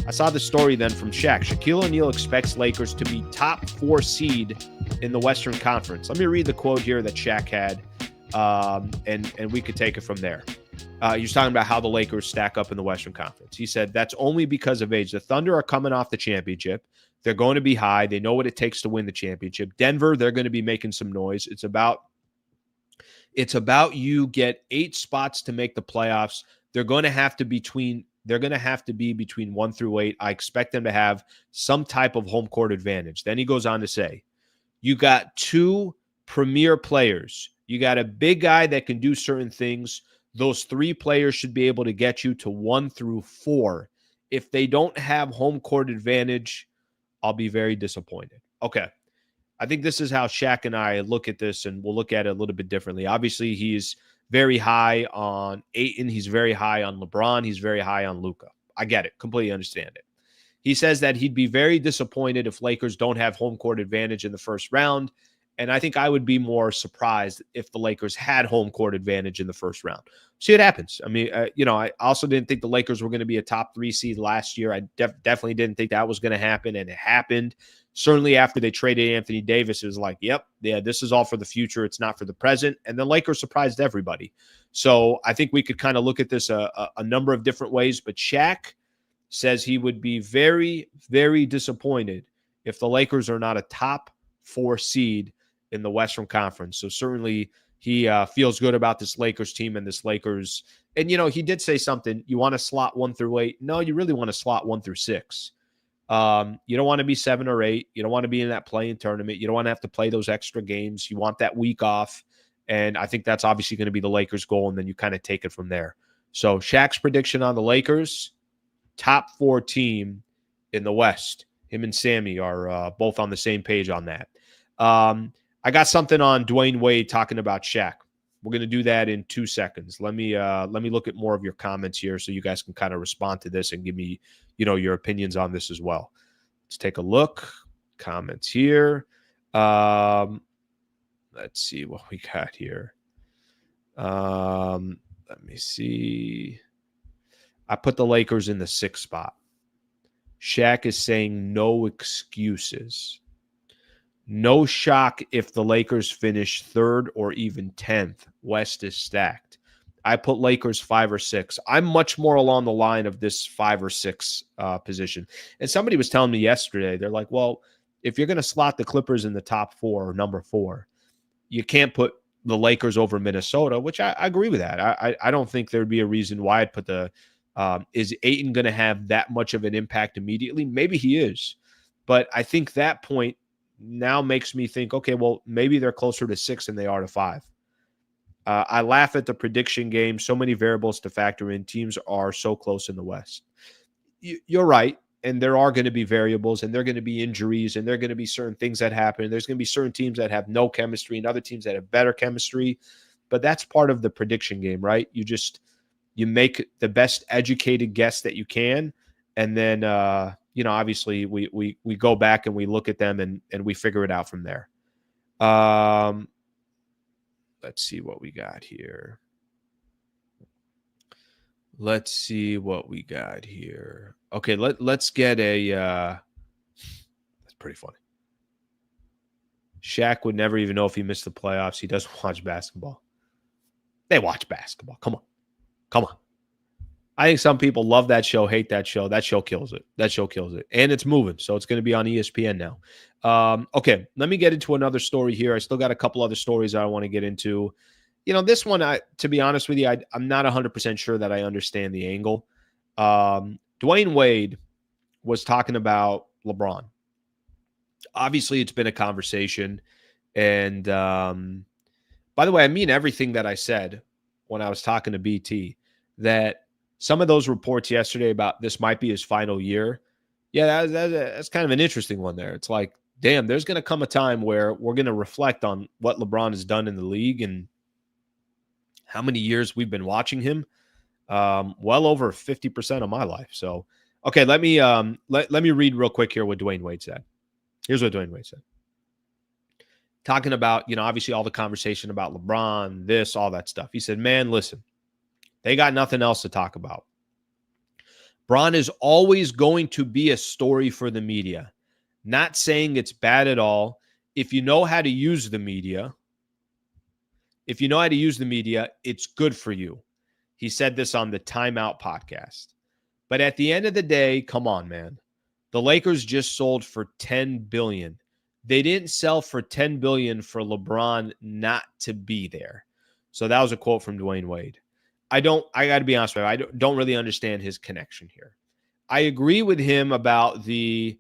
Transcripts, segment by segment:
I saw the story then from Shaq. Shaquille O'Neal expects Lakers to be top 4 seed in the Western Conference. Let me read the quote here that Shaq had, and we could take it from there. He was talking about how the Lakers stack up in the Western Conference. He said, that's only because of age. The Thunder are coming off the championship. They're going to be high. They know what it takes to win the championship. Denver, they're going to be making some noise. It's about you get 8 spots to make the playoffs. They're going to have to be between 1 through 8. I expect them to have some type of home court advantage. Then he goes on to say, you got 2 premier players. You got a big guy that can do certain things. Those 3 players should be able to get you to 1 through 4. If they don't have home court advantage, I'll be very disappointed. Okay. I think this is how Shaq and I look at this, and we'll look at it a little bit differently. Obviously, he's very high on Ayton. He's very high on LeBron. He's very high on Luka. I get it. Completely understand it. He says that he'd be very disappointed if Lakers don't have home court advantage in the first round. And I think I would be more surprised if the Lakers had home court advantage in the first round. See what happens. I mean, I also didn't think the Lakers were going to be a top 3 seed last year. I definitely didn't think that was going to happen, and it happened. Certainly after they traded Anthony Davis, it was like, yep, yeah, this is all for the future. It's not for the present. And the Lakers surprised everybody. So I think we could kind of look at this a number of different ways. But Shaq says he would be very, very disappointed if the Lakers are not a top 4 seed in the Western Conference. So certainly he feels good about this Lakers team and this Lakers. And, he did say something. You want to slot 1 through 8? No, you really want to slot 1 through 6. You don't want to be 7 or 8. You don't want to be in that play-in tournament. You don't want to have to play those extra games. You want that week off. And I think that's obviously going to be the Lakers' goal, and then you kind of take it from there. So Shaq's prediction on the Lakers, top 4 team in the West. Him and Sammy are both on the same page on that. I got something on Dwayne Wade talking about Shaq. We're going to do that in 2 seconds. Let me look at more of your comments here so you guys can kind of respond to this and give me, your opinions on this as well. Let's take a look. Comments here. Let's see what we got here. Let me see. I put the Lakers in the 6th spot. Shaq is saying no excuses. No shock if the Lakers finish 3rd or even 10th. West is stacked. I put Lakers 5 or 6. I'm much more along the line of this 5 or 6 position. And somebody was telling me yesterday, they're like, well, if you're going to slot the Clippers in the top 4 or number 4, you can't put the Lakers over Minnesota, which I agree with that. I don't think there'd be a reason why I'd put the is Ayton going to have that much of an impact immediately? Maybe he is. But I think that point now makes me think, okay, well, maybe they're closer to 6 than they are to 5. I laugh at the prediction game. So many variables to factor in. Teams are so close in the West. You're right. And there are going to be variables, and there are going to be injuries, and there are going to be certain things that happen. There's going to be certain teams that have no chemistry and other teams that have better chemistry. But that's part of the prediction game, right? You make the best educated guess that you can. And then, obviously we go back and we look at them and we figure it out from there. Let's see what we got here. Okay, let's get a that's pretty funny. Shaq would never even know if he missed the playoffs. He doesn't watch basketball. They watch basketball. Come on. I think some people love that show, hate that show. That show kills it. And it's moving, so it's going to be on ESPN now. Okay, let me get into another story here. I still got a couple other stories I want to get into. This one, to be honest with you, I'm not 100% sure that I understand the angle. Dwayne Wade was talking about LeBron. Obviously, it's been a conversation. And by the way, I mean everything that I said when I was talking to BT, that some of those reports yesterday about this might be his final year. Yeah, that's kind of an interesting one there. It's like, damn, there's going to come a time where we're going to reflect on what LeBron has done in the league and how many years we've been watching him. Well over 50% of my life. So, okay, let me read real quick here what Dwayne Wade said. Here's what Dwayne Wade said. Talking about, obviously all the conversation about LeBron, this, all that stuff. He said, man, listen, they got nothing else to talk about. Bron is always going to be a story for the media. Not saying it's bad at all. If you know how to use the media, it's good for you. He said this on the Timeout podcast. But at the end of the day, come on, man. The Lakers just sold for $10 billion. They didn't sell for $10 billion for LeBron not to be there. So that was a quote from Dwayne Wade. I got to be honest with you, I don't really understand his connection here. I agree with him about the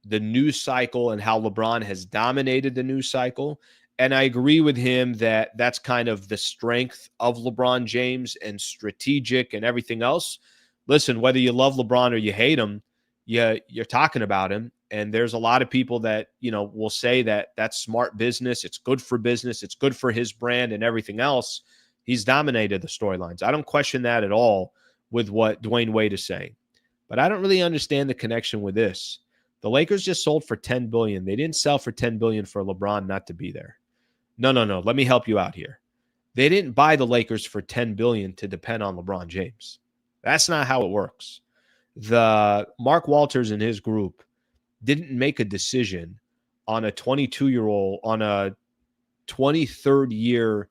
news cycle and how LeBron has dominated the news cycle. And I agree with him that that's kind of the strength of LeBron James and strategic and everything else. Listen, whether you love LeBron or you hate him, you're talking about him. And there's a lot of people that, will say that that's smart business. It's good for business. It's good for his brand and everything else. He's dominated the storylines. I don't question that at all with what Dwayne Wade is saying. But I don't really understand the connection with this. The Lakers just sold for $10 billion. They didn't sell for $10 billion for LeBron not to be there. No. Let me help you out here. They didn't buy the Lakers for $10 billion to depend on LeBron James. That's not how it works. The Mark Walters and his group didn't make a decision on a 22-year-old, on a 23rd year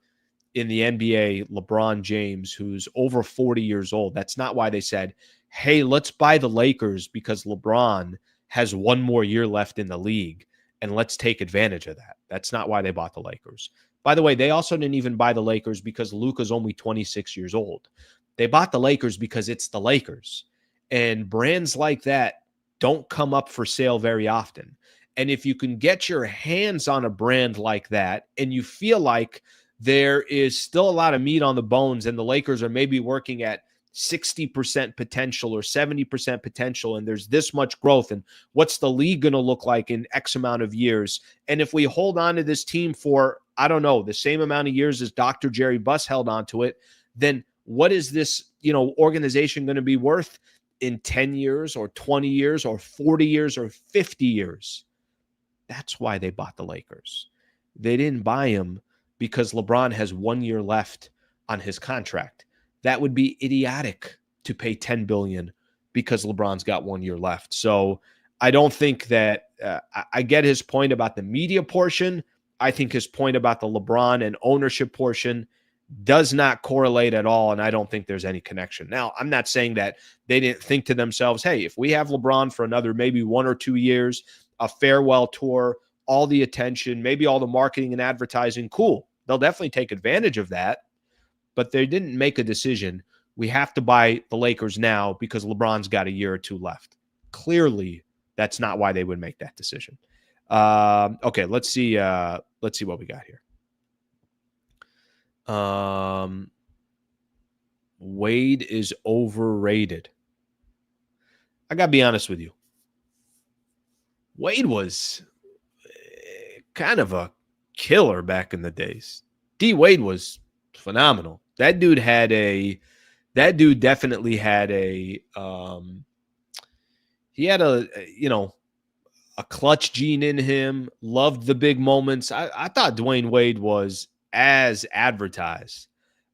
in the NBA, LeBron James, who's over 40 years old. That's not why they said, hey, let's buy the Lakers because LeBron has one more year left in the league, and let's take advantage of that. That's not why they bought the Lakers. By the way, they also didn't even buy the Lakers because Luka's only 26 years old. They bought the Lakers because it's the Lakers. And brands like that don't come up for sale very often. And if you can get your hands on a brand like that and you feel like there is still a lot of meat on the bones and the Lakers are maybe working at 60% potential or 70% potential, and there's this much growth, and what's the league going to look like in X amount of years? And if we hold on to this team for, I don't know, the same amount of years as Dr. Jerry Buss held on to it, then what is this, organization going to be worth in 10 years or 20 years or 40 years or 50 years? That's why they bought the Lakers. They didn't buy him because LeBron has 1 year left on his contract. That would be idiotic to pay $10 billion because LeBron's got 1 year left. So I don't think that I get his point about the media portion. I think his point about the LeBron and ownership portion does not correlate at all, and I don't think there's any connection. Now, I'm not saying that they didn't think to themselves, hey, if we have LeBron for another maybe 1 or 2 years, a farewell tour, all the attention, maybe all the marketing and advertising, cool. They'll definitely take advantage of that. But they didn't make a decision. We have to buy the Lakers now because LeBron's got a year or two left. Clearly, that's not why they would make that decision. Okay, let's see what we got here. Wade is overrated. I got to be honest with you. Wade was kind of a killer back in the days. D. Wade was phenomenal. That dude definitely had a clutch gene in him, loved the big moments. I thought Dwayne Wade was as advertised.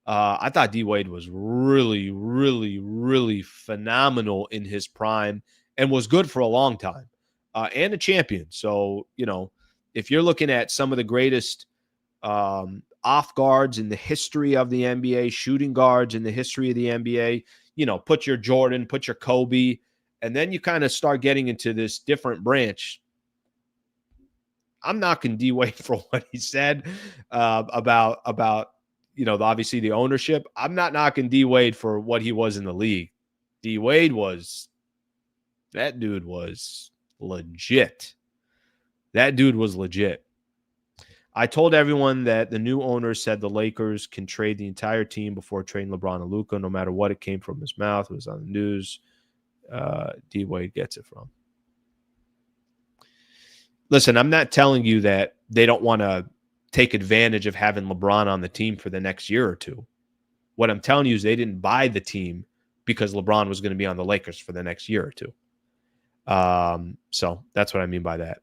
I thought D. Wade was really, really, really phenomenal in his prime and was good for a long time and a champion. So, if you're looking at some of the greatest off guards in the history of the NBA, shooting guards in the history of the NBA, put your Jordan, put your Kobe, and then you kind of start getting into this different branch. I'm knocking D. Wade for what he said about obviously the ownership. I'm not knocking D. Wade for what he was in the league. D. Wade that dude was legit. That dude was legit. I told everyone that the new owner said the Lakers can trade the entire team before trading LeBron and Luka, no matter what it came from his mouth. It was on the news. D. Wade gets it from. Listen, I'm not telling you that they don't want to take advantage of having LeBron on the team for the next year or two. What I'm telling you is they didn't buy the team because LeBron was going to be on the Lakers for the next year or two. So that's what I mean by that.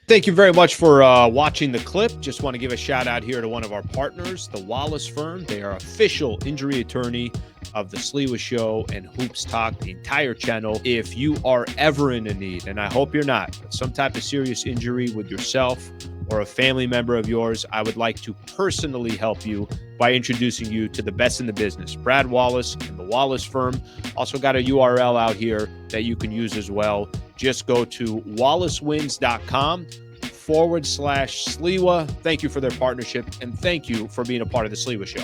Thank you very much for watching the clip. Just want to give a shout out here to one of our partners, the Wallace Firm. They are official injury attorney of the Sliwa Show and Hoops Talk, the entire channel. If you are ever in a need, and I hope you're not, but some type of serious injury with yourself or a family member of yours, I would like to personally help you by introducing you to the best in the business, Brad Wallace and the Wallace Firm. Also got a URL out here that you can use as well. Just go to wallacewins.com/Sliwa. Thank you for their partnership, and thank you for being a part of the Sliwa Show.